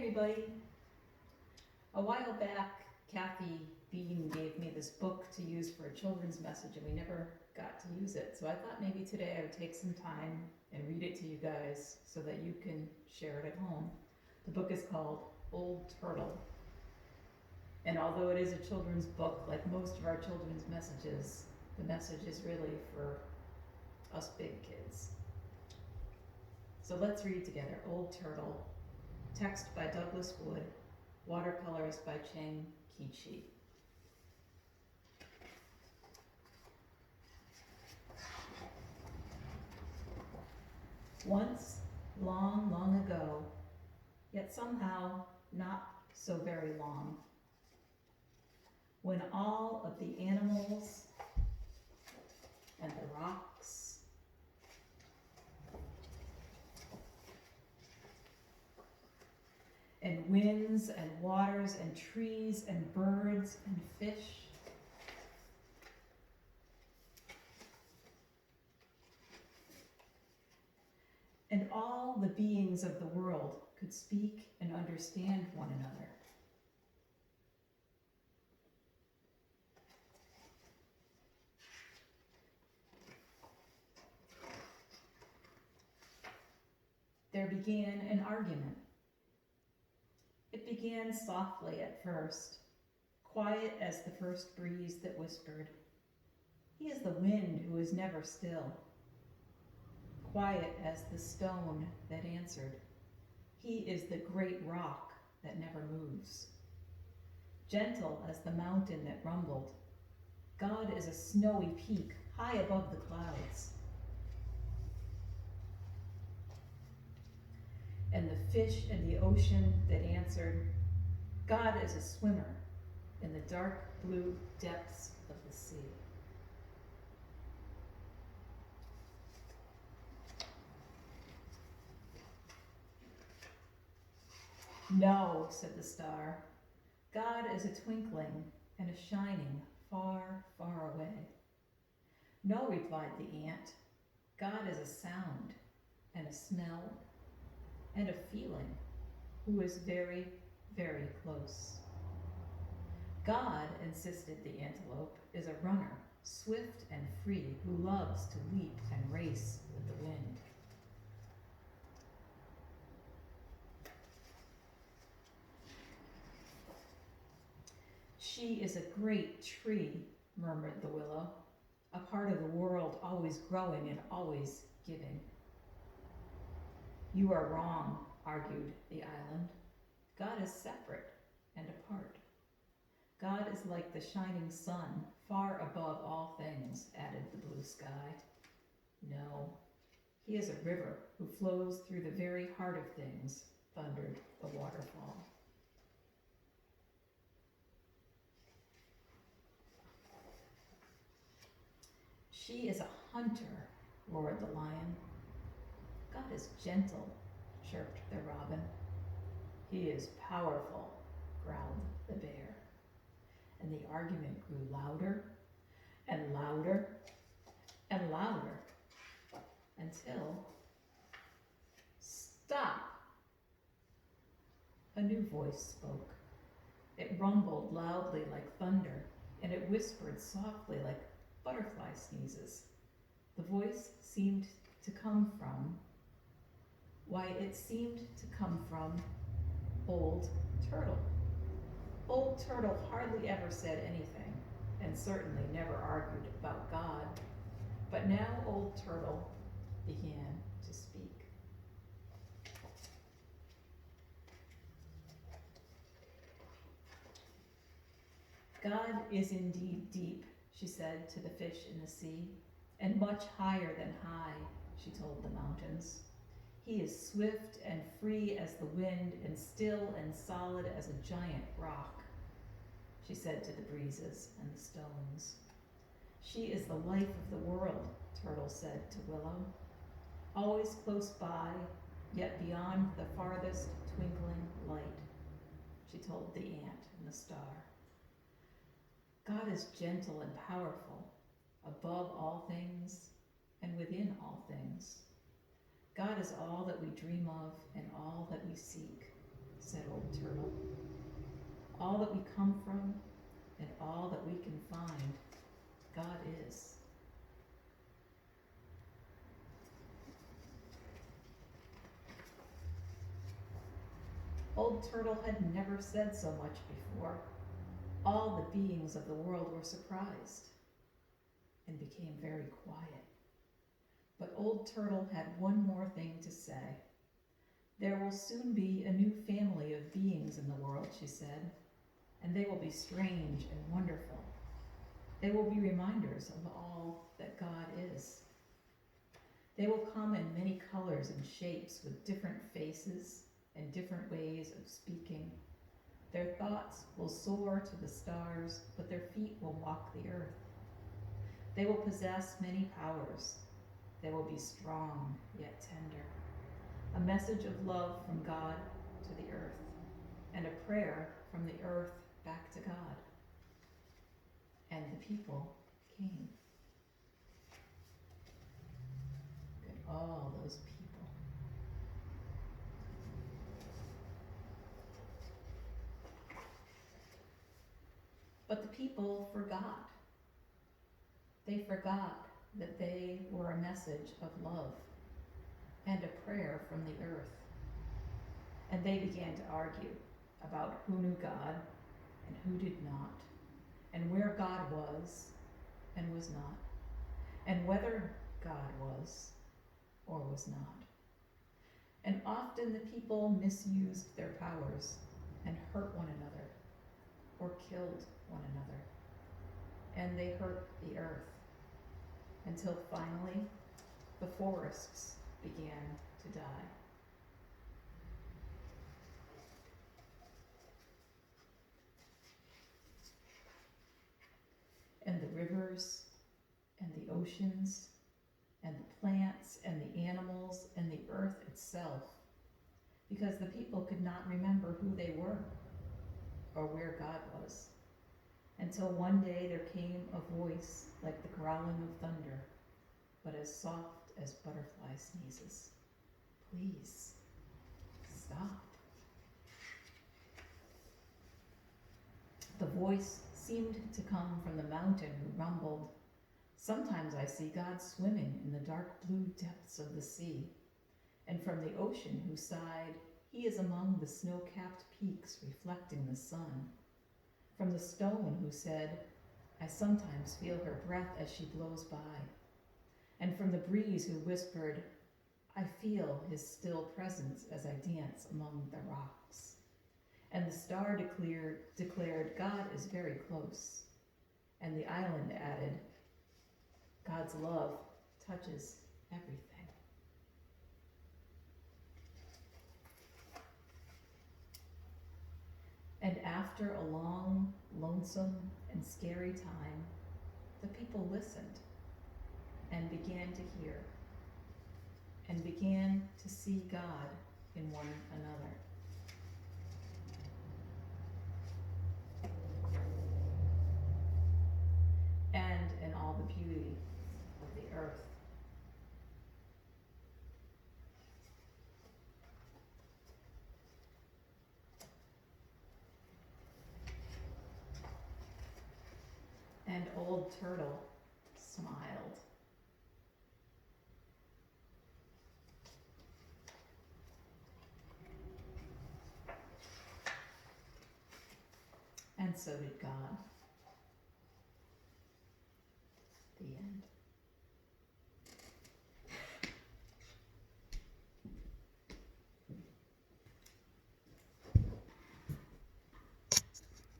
everybody. A while back, Kathy Bean gave me this book to use for a children's message, and we never got to use it. So I thought maybe today I would take some time and read it to you guys so that you can share it at home. The book is called Old Turtle. And although it is a children's book, like most of our children's messages, the message is really for us big kids. So let's read together. Old Turtle. Text by Douglas Wood. Watercolors by Cheng Kichi. Once, long, long ago, yet somehow not so very long, when all of the animals and the rocks and winds and waters and trees and birds and fish and all the beings of the world could speak and understand one another. There began an argument. It began softly at first, quiet as the first breeze that whispered. He is the wind who is never still. Quiet as the stone that answered. He is the great rock that never moves. Gentle as the mountain that rumbled. God is a snowy peak high above the clouds. And the fish in the ocean that answered, God is a swimmer in the dark blue depths of the sea. No, said the star, God is a twinkling and a shining far, far away. No, replied the ant, God is a sound and a smell and a feeling, who is very, very close. God, insisted the antelope, is a runner, swift and free, who loves to leap and race with the wind. She is a great tree, murmured the willow, a part of the world always growing and always giving. You are wrong, argued the island. God is separate and apart. God is like the shining sun, far above all things, added the blue sky. No, he is a river who flows through the very heart of things, thundered the waterfall. She is a hunter, roared the lion. God is gentle, chirped the robin. He is powerful, growled the bear. And the argument grew louder and louder and louder until, stop! A new voice spoke. It rumbled loudly like thunder, and it whispered softly like butterfly sneezes. The voice seemed to come from Old Turtle. Old Turtle hardly ever said anything, and certainly never argued about God. But now Old Turtle began to speak. God is indeed deep, she said to the fish in the sea, and much higher than high, she told the mountains. He is swift and free as the wind, and still and solid as a giant rock, she said to the breezes and the stones. She is the life of the world, Turtle said to Willow, always close by, yet beyond the farthest twinkling light, she told the ant and the star. God is gentle and powerful, above all things and within all things. God is all that we dream of and all that we seek, said Old Turtle. All that we come from and all that we can find, God is. Old Turtle had never said so much before. All the beings of the world were surprised and became very quiet. But Old Turtle had one more thing to say. There will soon be a new family of beings in the world, she said, and they will be strange and wonderful. They will be reminders of all that God is. They will come in many colors and shapes with different faces and different ways of speaking. Their thoughts will soar to the stars, but their feet will walk the earth. They will possess many powers. They will be strong yet tender. A message of love from God to the earth, and a prayer from the earth back to God. And the people came. Look at all those people. But the people forgot. They forgot that they were a message of love and a prayer from the earth. And they began to argue about who knew God and who did not, and where God was and was not, and whether God was or was not. And often the people misused their powers and hurt one another or killed one another. And they hurt the earth until finally the forests began to die. And the rivers and the oceans and the plants and the animals and the earth itself, because the people could not remember who they were or where God was, until one day there came a voice like the growling of thunder, but as soft as butterfly sneezes. Please, stop. The voice seemed to come from the mountain who rumbled, sometimes I see God swimming in the dark blue depths of the sea, and from the ocean who sighed, he is among the snow-capped peaks reflecting the sun. From the stone who said, I sometimes feel her breath as she blows by. And from the breeze who whispered, I feel his still presence as I dance among the rocks. And the star declared, God is very close. And the island added, God's love touches everything. And after a long, lonesome, and scary time, the people listened and began to hear and began to see God in one another. And in all the beauty of the earth. And Old Turtle smiled. And so did God.